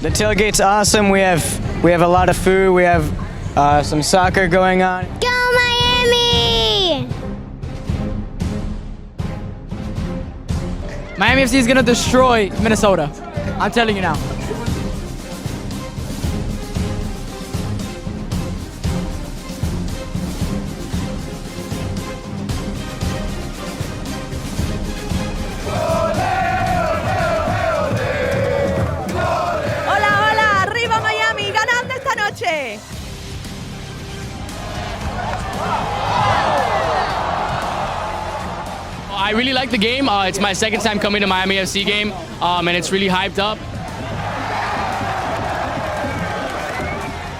The tailgate's awesome. We have a lot of food. We have some soccer going on. Go Miami! Miami FC is going to destroy Minnesota. I'm telling you now. Hola, hola, arriba Miami, ganando esta noche. I really like the game. It's my second time coming to Miami FC game, and it's really hyped up.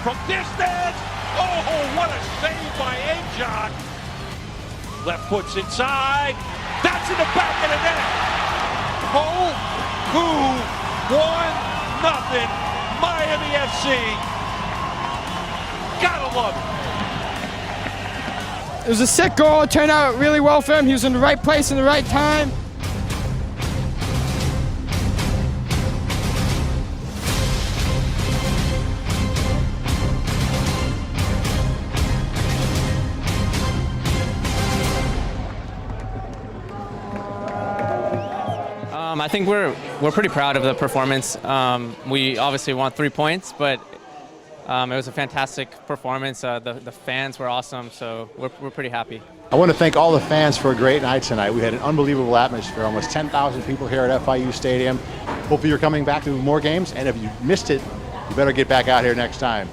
From distance, oh, what a save by Ajak. Left foot's inside, that's in the back of the net. Oh, who won? Nothing. Miami FC. Gotta love it. It was a sick goal. It turned out really well for him. He was in the right place in the right time. I think we're pretty proud of the performance. We obviously want 3 points, but it was a fantastic performance. The fans were awesome, so we're pretty happy. I want to thank all the fans for a great night tonight. We had an unbelievable atmosphere, almost 10,000 people here at FIU Stadium. Hopefully you're coming back to more games, and if you missed it, you better get back out here next time.